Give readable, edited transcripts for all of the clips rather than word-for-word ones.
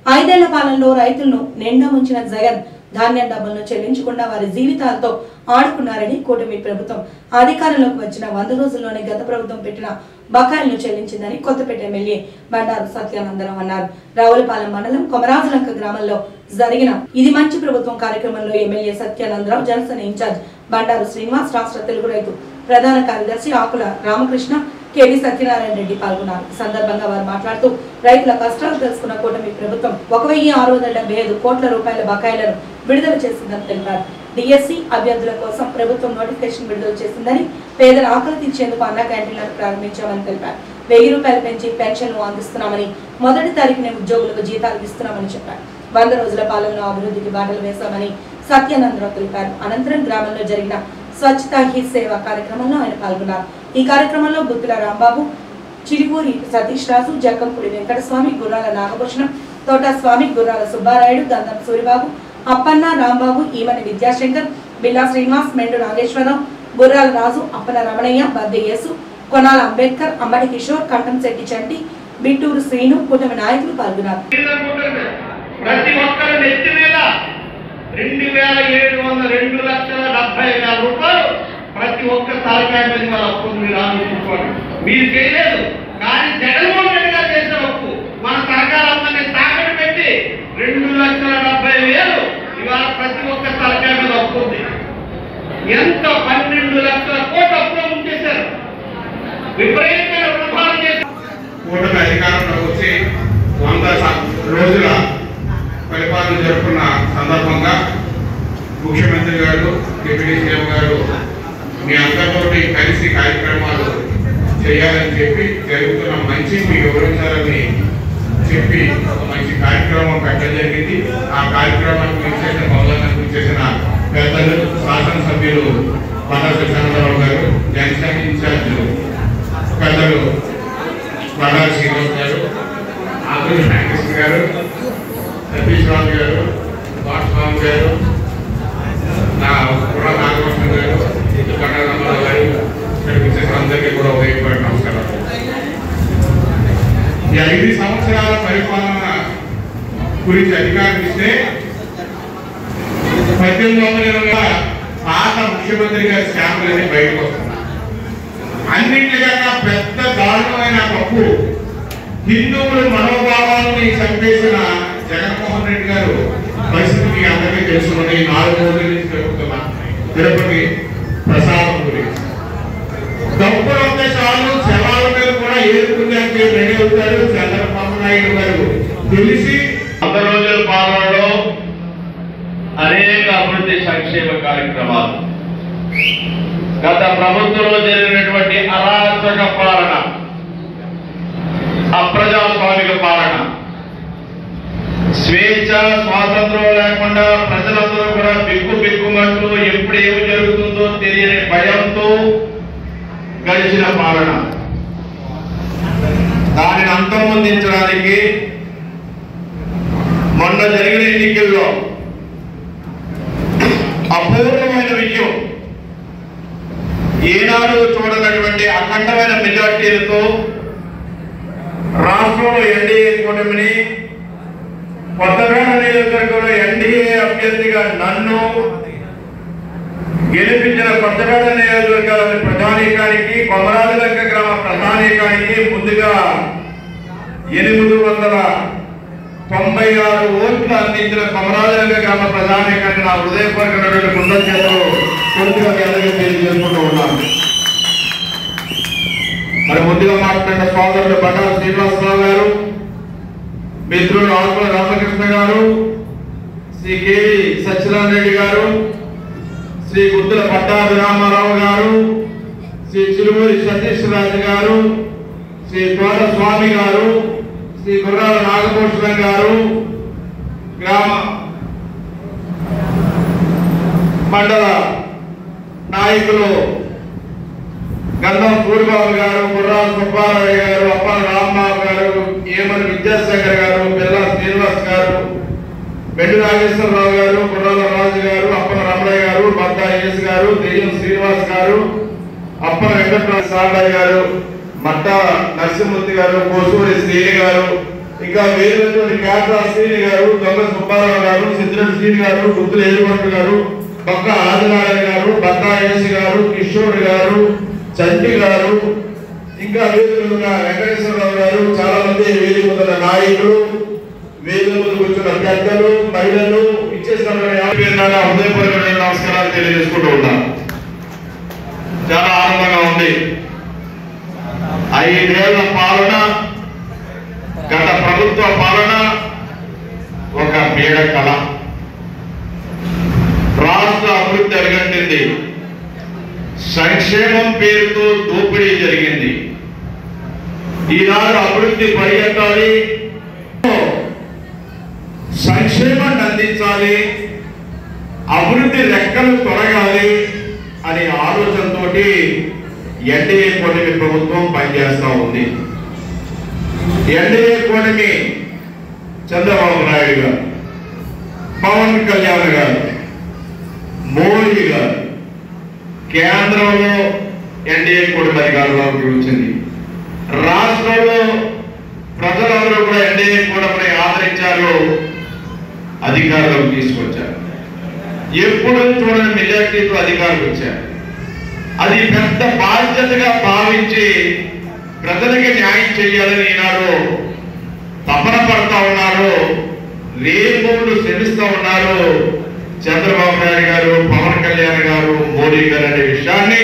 ఐదేళ్ల పాలనలో రైతులను నిండా ముంచిన జగన్ ధాన్యం డబ్బులను చెల్లించకుండా వారి జీవితాలతో ఆడుకున్నారని కూటమి ప్రభుత్వం అధికారంలోకి వచ్చిన 100 రోజుల్లోనే గత ప్రభుత్వం పెట్టిన బకాయిలను చెల్లించిందని కొత్తపేట ఎమ్మెల్యే బండారు సత్యానందరావు అన్నారు. రావులపాలెం మండలం కొమరాజులంక గ్రామంలో జరిగిన ఇది మంచి ప్రభుత్వం కార్యక్రమంలో ఎమ్మెల్యే సత్యానందరావు, జనసేన ఇన్ఛార్జ్ బండారు శ్రీనివాస్, రాష్ట్ర తెలుగు రైతు ప్రధాన కార్యదర్శి ఆకుల రామకృష్ణ, కేవీ సత్యనారాయణ రెడ్డి పాల్గొన్నారు. ఈ సందర్భంగా వారు మాట్లాడుతూ రైతుల కష్టాలు తెలుసుకున్న కూటమి ప్రభుత్వం 1675 కోట్ల రూపాయల బకాయిలను విడుదల చేసిందని తెలిపారు. డిఎస్సి అభ్యర్థుల కోసం ప్రభుత్వం నోటిఫికేషన్ విడుదల చేసిందని, పేదల ఆకలి తీర్చేందుకు అన్న క్యాంటీన్లను ప్రారంభించామని తెలిపారు. 1000 రూపాయలు పెంచి పెన్షన్లు అందిస్తున్నామని, మొదటి తారీఖునే ఉద్యోగులకు జీతాలు ఇస్తున్నామని చెప్పారు. 100 రోజుల పాలనలో అభివృద్ధికి బాటలు వేశామని సత్యానందరావు తెలిపారు. అనంతరం గ్రామంలో జరిగిన స్వచ్ఛతా హీ సేవ కార్యక్రమంలో ఆయన పాల్గొన్నారు. ఈ కార్యక్రమంలో గుత్తుల రాంబాబు, చిడిపూరి సతీష్ రాజు, జక్కంపూడి వెంకటస్వామి, గుర్రాల నాగభూషణం, తోటస్వామి, గుర్రాల సుబ్బారాయుడు, గంధం సూరిబాబు, అప్పన్న, రాంబాబు, ఈమని విద్యాశంకర్, బిల్లా శ్రీనివాస్, మెండు నాగేశ్వరరావు, గుర్రాల రాజు, అప్పన రమణయ్య, బద్దె యేసు, కొనాల అంబేద్కర్, అమ్మడి కిషోర్, కంఠంశెట్టి చంటి, బిట్టూరు శ్రీను, కూటమి నాయకులు పాల్గొన్నారు. 2,702,70,000 రూపాయలు ప్రతి ఒక్క తలకాయ మీద అప్పు మీరు ఆలోచించుకోండి. మీరు చేయలేదు, కానీ జగన్మోహన్ రెడ్డి గారు చేసిన అప్పు మన తలకాయలందరినీ తాకట్టు పెట్టి 2,70,000 ఇవాళ ప్రతి ఒక్క తలకాయ మీద అప్పు ఉంది. ఎంత 12 లక్షల కోట్ల అప్పులు ముంచేశారు. విపరీతమైన రుణభారం చేశారు. కూటమి అధికారంలోకి వచ్చి 100 రోజుల పరిపాలన జరుపుకున్న సందర్భంగా ముఖ్యమంత్రి గారు, డిప్యూటీ సీఎం గారు మీ అందరితోటి కలిసి కార్యక్రమాలు చేయాలని చెప్పి జరుగుతున్న మంచి మీకు వివరించాలని చెప్పి ఒక మంచి కార్యక్రమం పెట్టడం జరిగింది. ఆ కార్యక్రమానికి విచ్చేసిన మొదలైన చేసిన పెద్దలు, శాసనసభ్యులు బండారు సత్యానందరావు గారు, జనసేన ఇన్ఛార్జ్ పెద్దలు బండారు శ్రీనివాస్ గారు, ఆకుల వెంకటేశ్వర గారు, సతీష్ రాజు గారు, వాట్స్వామి గారు, నా కుర్ర నాగభూషణ గారు, కన్నడరామారావు గారు, అందరికీ కూడా ఉపయోగపడే నమస్కారాలు. ఈ 5 సంవత్సరాల పరిపాలన గురించి అధికారం ఇస్తే 1820 పాత ముఖ్యమంత్రి గారి స్టాంపులన్నీ బయటకు వస్తున్నాయి. అన్నింటికన్నా పెద్ద దారుణమైన తప్పు హిందువుల మనోభావాలని చంపేసిన జగన్మోహన్ రెడ్డి గారు పరిస్థితికి అందరికీ తెలుసుకుని 4 రోజుల నుంచి జరుగుతున్న తిరుపతి ప్రసాదం గురించి. డబ్బులు ఉంటే చాలు, శవాల మీద కూడా ఏరుకునేందుకు రెడీ అవుతారు చంద్రబాబు నాయుడు గారు. తెలిసి 100 రోజుల పాలనలో అనేక అభివృద్ధి సంక్షేమ కార్యక్రమాలు, గత ప్రభుత్వంలో జరిగినటువంటి అరాచక పాలన, అప్రజాస్వామిక పాలన, స్వేచ్ఛ స్వాతంత్రం లేకుండా ప్రజలందరూ కూడా బిక్కుమంటూ ఎప్పుడు ఏమి జరుగుతుందో తెలియని భయంతో గడిచిన పాలన. దానిని అంతమొందించడానికి మొన్న జరిగిన ఎన్నికల్లో అపూర్వమైన విజయం, ఏనాడు చూడనటువంటి అఖండమైన మెజార్టీలతో రాష్ట్రంలో ఎన్డీఏ కూటమిని, కొత్తపేట నియోజకవర్గంలో ఎన్డీఏ అభ్యర్థిగా నన్ను గెలిపించిన కొత్తపేట నియోజకవర్గాల ప్రధానికానికి, కొమరాజులంక గ్రామ ప్రధానికానికి ముందుగా 896 ఓట్లు అందించిన కొమరాజులంక గ్రామ ప్రధానికానికి నా హృదయపూర్వకమైనటువంటి కృతజ్ఞతలు పూర్తిగా తెలియజేసుకుంటూ ఉన్నాను. మరి ముందుగా మాట్లాడిన సోదరులు బండారు శ్రీనివాసరావు గారు, మిత్రులు ఆకుల రామకృష్ణ గారు, శ్రీ కేవీ సత్యనారాయణ రెడ్డి గారు, శ్రీ గుత్తుల పట్టాభిరామారావు గారు, శ్రీ చిలుమూరి సతీష్ రాజు గారు, శ్రీ తోటస్వామి గారు, శ్రీ గుర్రాల నాగభూషణ గారు, గ్రామ మండల నాయకులు గంధం సూరిబాబు గారు, గుర్రాల సుబ్బారావు గారు, అప్పల రాంబాబు గారు, ఏమని విద్యాశంకర్ గారు, బిల్లా శ్రీనివాస్ గారు, మెండు నాగేశ్వరరావు గారు, గుర్రాల రాజు గారు, అప్పల రమణయ్య గారు, బద్దా యేసు గారు, దెయ్యం శ్రీనివాస్ గారు, అప్పల వెంకటరావు సాంబయ్య గారు, మట్ట నరసింహమూర్తి గారు, కోసూరి శ్రీని గారు, ఇంకా వేరుటువంటి కేరళ శ్రీని గారు, దొంగ సుబ్బారావు గారు, సిద్ధిరెడ్డి శ్రీని గారు, గుత్తుల ఏడుగొండ గారు, పక్క ఆదినారాయణ గారు, బత్తాయేసి గారు, కిషోర్ గారు, చంటి గారు, ఇంకా వేదికలున్న వెంకటేశ్వరరావు గారు, చాలా మంది వేదిక ఉన్న నాయకులు, వేదిక ముందు కూర్చున్న పెద్దలు, మహిళలు ఇచ్చేసిన హృదయపూర్వకమైన నమస్కారాలు తెలియజేసుకుంటూ ఉన్నాను. చాలా ఆనందంగా ఉంది. 5 ఏళ్ల పాలన, గత ప్రభుత్వ పాలన ఒక పీడ కళ. రాష్ట్ర అభివృద్ధి అరగట్టింది. సంక్షేమం పేరుతో దోపిడీ జరిగింది. ఈనాడు అభివృద్ధి పరిగెత్తాలి, సంక్షేమాన్ని అందించాలి, అభివృద్ధి రెక్కలు తొలగాలి అనే ఆలోచనతో ఎన్డీఏ కూటమి ప్రభుత్వం పనిచేస్తూ ఉంది. ఎన్డీఏ కూటమి చంద్రబాబు నాయుడు గారు, పవన్ కళ్యాణ్ గారు, మోడీ గారు, కేంద్రంలో ఎన్డీఏ కూటమి అధికారంలోకి వచ్చింది. రాష్ట్రంలో ప్రజలందరూ కూడా ఎన్డీఏ కూటమిని ఆదరించారు, అధికారంలోకి తీసుకొచ్చారు. ఎప్పుడు చూడని మెజార్టీతో అధికారులు వచ్చారు. అది పెద్ద బాధ్యతగా భావించి ప్రజలకి న్యాయం చేయాలని ఈనాడు తపన పడతా ఉన్నారు, రేపులు శ్రమిస్తూ ఉన్నారు చంద్రబాబు నాయుడు గారు, పవన్ కళ్యాణ్ గారు, మోడీ గారు అనే విషయాన్ని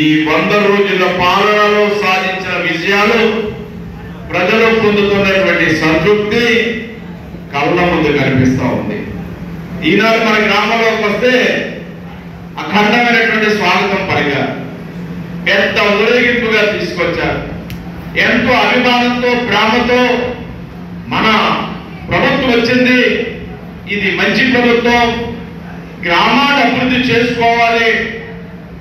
ఈ 100 రోజుల పాలనలో సాధించిన విజయాలు, ప్రజలు పొందుతున్నటువంటి సంతృప్తి కళ్ళ ముందు కనిపిస్తూ ఉంది. ఈనాడు మన గ్రామంలోకి వస్తే అఖండమైనటువంటి స్వాగతం పలికారు, పెద్ద ఊరేగింపుగా తీసుకొచ్చారు. ఎంతో అభిమానంతో, ప్రేమతో మన ప్రభుత్వం వచ్చింది, ఇది మంచి ప్రభుత్వం, గ్రామాన్ని అభివృద్ధి చేసుకోవాలి,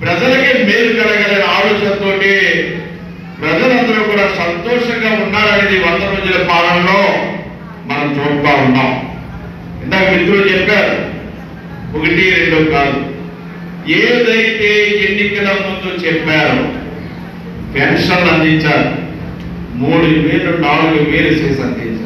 ప్రజలకి మేలు కలగాలనే ఆలోచనతో ప్రజలందరూ కూడా సంతోషంగా ఉన్నారనేది 100 రోజుల పాలనలో మనం చూస్తూ ఉన్నాం. ఇందాక మిత్రులు చెప్పారు, 1, 2 కాదు, ఏదైతే ఎన్నికల ముందు చెప్పారో పెన్షన్లు అందించారు, 3,000, 4,000 చేసి అందించారు.